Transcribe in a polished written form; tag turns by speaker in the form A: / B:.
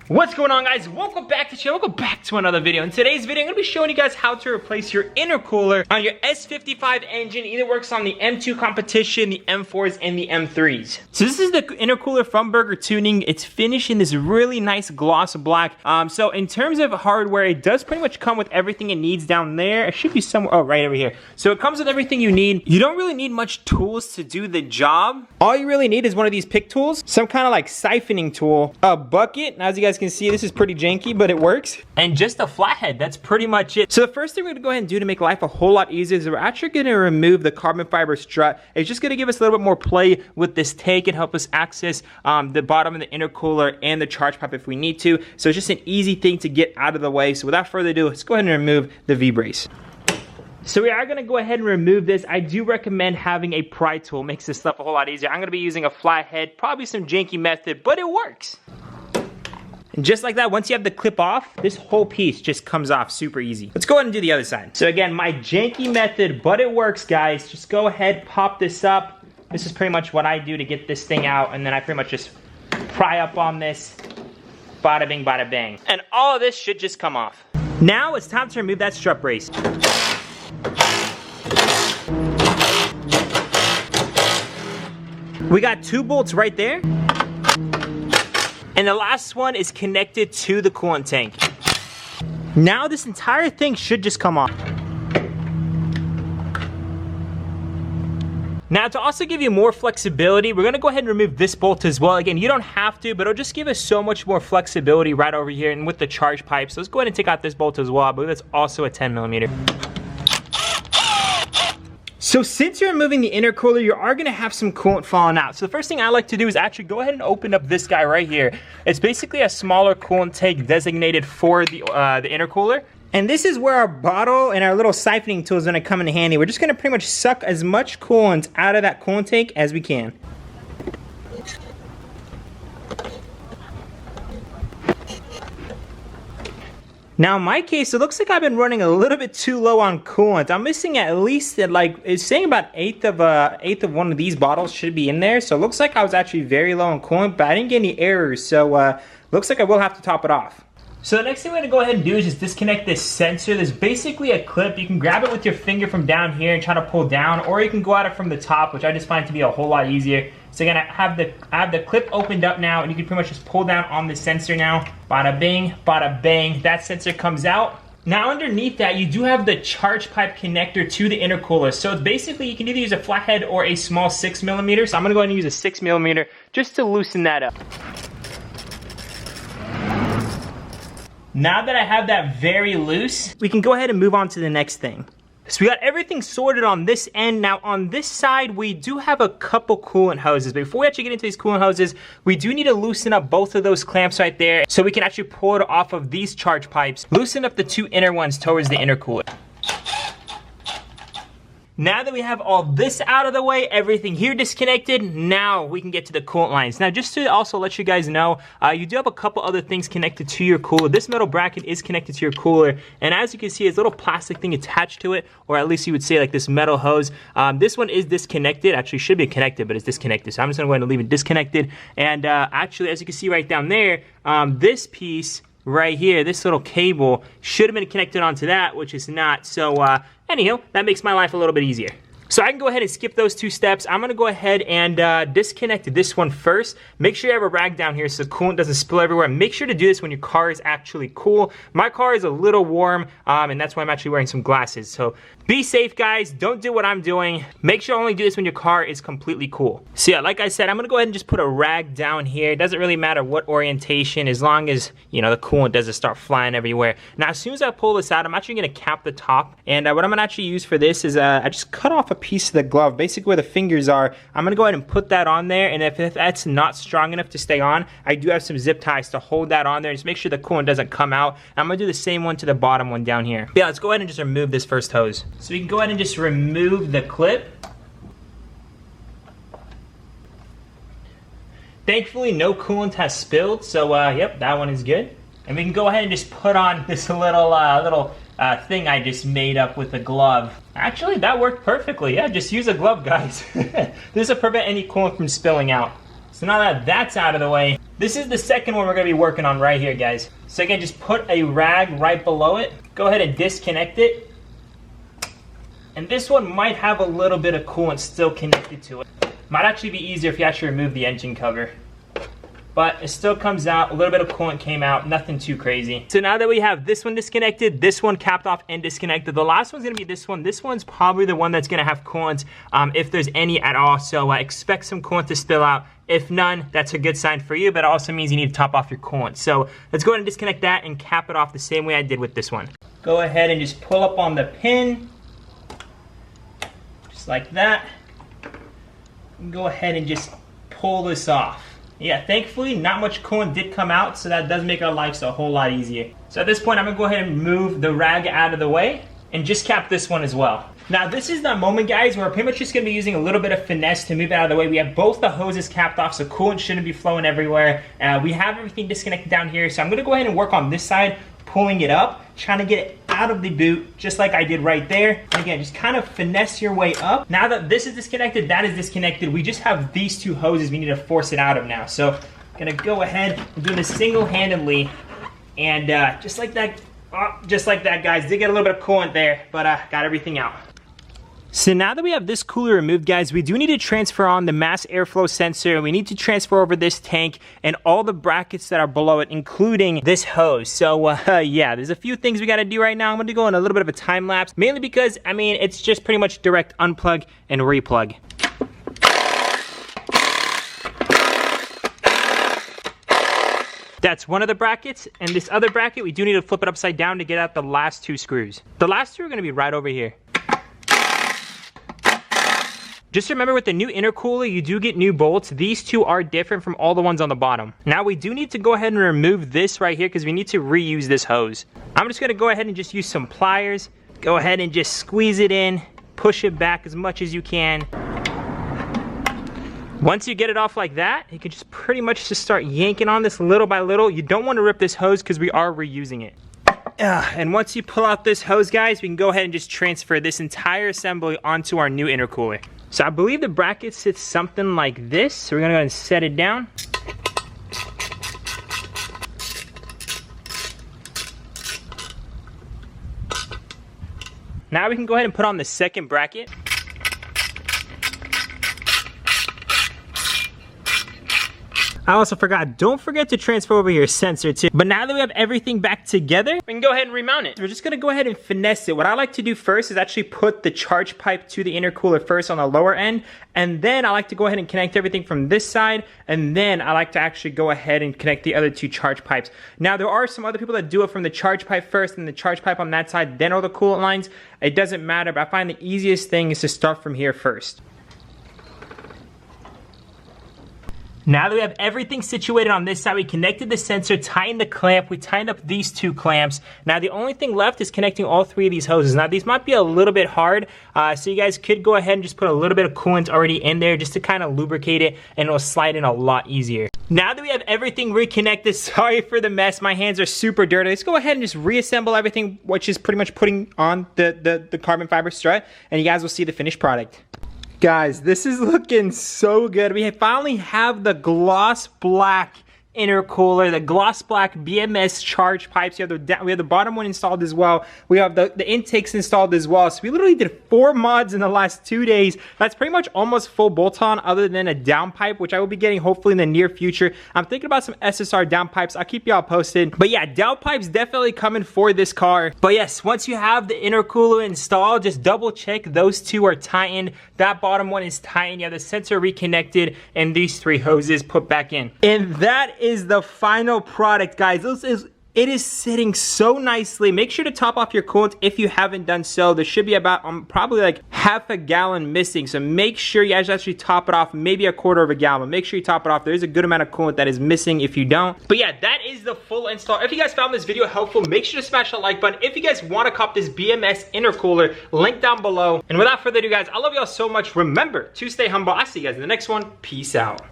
A: What's going on, guys? Welcome back to the channel. Welcome back to another video. In today's video, I'm going to be showing you guys how to replace your intercooler on your S55 engine. Either works on the M2 competition, the M4s, and the M3s. So this is the intercooler from Burger Tuning. It's finished in this really nice gloss black. So in terms of hardware, it does pretty much come with everything it needs down there. It should be somewhere, oh, right over here. So it comes with everything you need. You don't really need much tools to do the job. All you really need is one of these pick tools, some kind of like siphoning tool, a bucket. As you guys can see, this is pretty janky, but it works. And just a flathead, that's pretty much it. So the first thing we're gonna go ahead and do to make life a whole lot easier is we're actually gonna remove the carbon fiber strut. It's just gonna give us a little bit more play with this tank and help us access the bottom of the intercooler and the charge pipe if we need to. So it's just an easy thing to get out of the way. So without further ado, let's go ahead and remove the V-brace. So we are gonna go ahead and remove this. I do recommend having a pry tool. Makes this stuff a whole lot easier. I'm gonna be using a flathead, probably some janky method, but it works. And just like that, once you have the clip off, this whole piece just comes off super easy. Let's go ahead and do the other side. So again, my janky method, but it works, guys. Just go ahead, pop this up. This is pretty much what I do to get this thing out, and then I pretty much just pry up on this. Bada bing, bada bang. And all of this should just come off. Now it's time to remove that strut brace. We got 2 bolts right there. And the last one is connected to the coolant tank. Now this entire thing should just come off. Now to also give you more flexibility, we're gonna go ahead and remove this bolt as well. Again, you don't have to, but it'll just give us so much more flexibility right over here and with the charge pipe. So let's go ahead and take out this bolt as well. I believe that's also a 10mm. So since you're removing the intercooler, you are gonna have some coolant falling out. So the first thing I like to do is actually go ahead and open up this guy right here. It's basically a smaller coolant tank designated for the intercooler. And this is where our bottle and our little siphoning tool is gonna come in handy. We're just gonna pretty much suck as much coolant out of that coolant tank as we can. Now in my case, it looks like I've been running a little bit too low on coolant. I'm missing at least, like, it's saying about eighth of one of these bottles should be in there. So it looks like I was actually very low on coolant, but I didn't get any errors. So looks like I will have to top it off. So the next thing we're gonna go ahead and do is just disconnect this sensor. There's basically a clip. You can grab it with your finger from down here and try to pull down, or you can go at it from the top, which I just find to be a whole lot easier. So again, I have the clip opened up now, and you can pretty much just pull down on the sensor now. Bada bing, bada bang. That sensor comes out. Now underneath that, you do have the charge pipe connector to the intercooler. So it's basically, you can either use a flathead or a small 6mm. So I'm gonna go ahead and use a 6mm just to loosen that up. Now that I have that very loose, we can go ahead and move on to the next thing. So we got everything sorted on this end. Now on this side, we do have a couple coolant hoses. But before we actually get into these coolant hoses, we do need to loosen up both of those clamps right there so we can actually pull it off of these charge pipes. Loosen up the 2 inner ones towards the intercooler. Now that we have all this out of the way, everything here disconnected, now we can get to the coolant lines. Now just to also let you guys know, you do have a couple other things connected to your cooler. This metal bracket is connected to your cooler, and as you can see, there's a little plastic thing attached to it, or at least you would say like this metal hose. This one is disconnected, actually should be connected, but it's disconnected. So I'm just gonna go ahead and leave it disconnected. And actually, as you can see right down there, this piece right here, this little cable should have been connected onto that, which is not. So anyhow, that makes my life a little bit easier. So I can go ahead and skip those 2 steps. I'm gonna go ahead and disconnect this one first. Make sure you have a rag down here so the coolant doesn't spill everywhere. Make sure to do this when your car is actually cool. My car is a little warm, and that's why I'm actually wearing some glasses. So be safe, guys. Don't do what I'm doing. Make sure you only do this when your car is completely cool. So yeah, like I said, I'm gonna go ahead and just put a rag down here. It doesn't really matter what orientation, as long as, you know, the coolant doesn't start flying everywhere. Now, as soon as I pull this out, I'm actually gonna cap the top. And what I'm gonna actually use for this is I just cut off a piece of the glove, basically where the fingers are. I'm gonna go ahead and put that on there, and if that's not strong enough to stay on, I do have some zip ties to hold that on there. Just make sure the coolant doesn't come out. I'm gonna do the same one to the bottom one down here. Yeah, let's go ahead and just remove this first hose. So we can go ahead and just remove the clip. Thankfully, no coolant has spilled, so yep, that one is good. And we can go ahead and just put on this little thing I just made up with a glove. Actually, that worked perfectly. Yeah, just use a glove, guys. This will prevent any coolant from spilling out. So now that that's out of the way, this is the second one we're gonna be working on right here, guys. So again, just put a rag right below it. Go ahead and disconnect it. And this one might have a little bit of coolant still connected to it. Might actually be easier if you actually remove the engine cover. But it still comes out, a little bit of coolant came out, nothing too crazy. So now that we have this one disconnected, this one capped off and disconnected, the last one's gonna be this one. This one's probably the one that's gonna have coolant, if there's any at all. So expect some coolant to spill out. If none, that's a good sign for you, but it also means you need to top off your coolant. So let's go ahead and disconnect that and cap it off the same way I did with this one. Go ahead and just pull up on the pin, just like that. And go ahead and just pull this off. Yeah, thankfully, not much coolant did come out, so that does make our lives a whole lot easier. So at this point, I'm gonna go ahead and move the rag out of the way and just cap this one as well. Now, this is the moment, guys, where we're pretty much just gonna be using a little bit of finesse to move it out of the way. We have both the hoses capped off, so coolant shouldn't be flowing everywhere. We have everything disconnected down here, so I'm gonna go ahead and work on this side, pulling it up, trying to get it out of the boot, just like I did right there. And again, just kind of finesse your way up. Now that this is disconnected, that is disconnected, we just have these two hoses we need to force it out of now. So I'm gonna go ahead and do this single-handedly, and just like that, guys. Did get a little bit of coolant there, but got everything out. So now that we have this cooler removed, guys, we do need to transfer on the mass airflow sensor. We need to transfer over this tank and all the brackets that are below it, including this hose. So yeah, there's a few things we gotta do right now. I'm gonna go in a little bit of a time lapse, mainly because, I mean, it's just pretty much direct unplug and replug. That's one of the brackets, and this other bracket, we do need to flip it upside down to get out the last two screws. The last two are gonna be right over here. Just remember, with the new intercooler, you do get new bolts. These two are different from all the ones on the bottom. Now we do need to go ahead and remove this right here because we need to reuse this hose. I'm just gonna go ahead and just use some pliers. Go ahead and just squeeze it in, push it back as much as you can. Once you get it off like that, you can just pretty much just start yanking on this little by little. You don't want to rip this hose because we are reusing it. And once you pull out this hose, guys, we can go ahead and just transfer this entire assembly onto our new intercooler. So I believe the bracket sits something like this. So we're gonna go ahead and set it down. Now we can go ahead and put on the second bracket. I also forgot, don't forget to transfer over your sensor too. But now that we have everything back together, we can go ahead and remount it. We're just gonna go ahead and finesse it. What I like to do first is actually put the charge pipe to the intercooler first on the lower end, and then I like to go ahead and connect everything from this side, and then I like to actually go ahead and connect the other two charge pipes. Now there are some other people that do it from the charge pipe first and the charge pipe on that side, then all the coolant lines. It doesn't matter, but I find the easiest thing is to start from here first. Now that we have everything situated on this side, we connected the sensor, tightened the clamp, we tightened up these two clamps. Now the only thing left is connecting all three of these hoses. Now these might be a little bit hard, so you guys could go ahead and just put a little bit of coolant already in there just to kind of lubricate it, and it'll slide in a lot easier. Now that we have everything reconnected, sorry for the mess, my hands are super dirty. Let's go ahead and just reassemble everything, which is pretty much putting on the carbon fiber strut, and you guys will see the finished product. Guys, this is looking so good. We finally have the gloss black intercooler, the gloss black BMS charge pipes. We have the bottom one installed as well. We have the intakes installed as well. So we literally did 4 mods in the last 2 days. That's pretty much almost full bolt-on, other than a down pipe, which I will be getting hopefully in the near future. I'm thinking about some SSR down pipes. I'll keep y'all posted. But yeah, down pipes definitely coming for this car. But yes, once you have the intercooler installed, just double check those two are tightened. That bottom one is tightened. You have the sensor reconnected, and these 3 hoses put back in. And that is the final product, guys. It is sitting so nicely. Make sure to top off your coolant if you haven't done so. There should be about probably like half a gallon missing, so make sure you guys actually top it off, maybe a quarter of a gallon. Make sure you top it off. There is a good amount of coolant that is missing if you don't. But yeah, that is the full install. If you guys found this video helpful, make sure to smash the like button. If you guys want to cop this BMS intercooler, link down below. And without further ado, guys, I love y'all so much. Remember to stay humble. I'll see you guys in the next one. Peace out.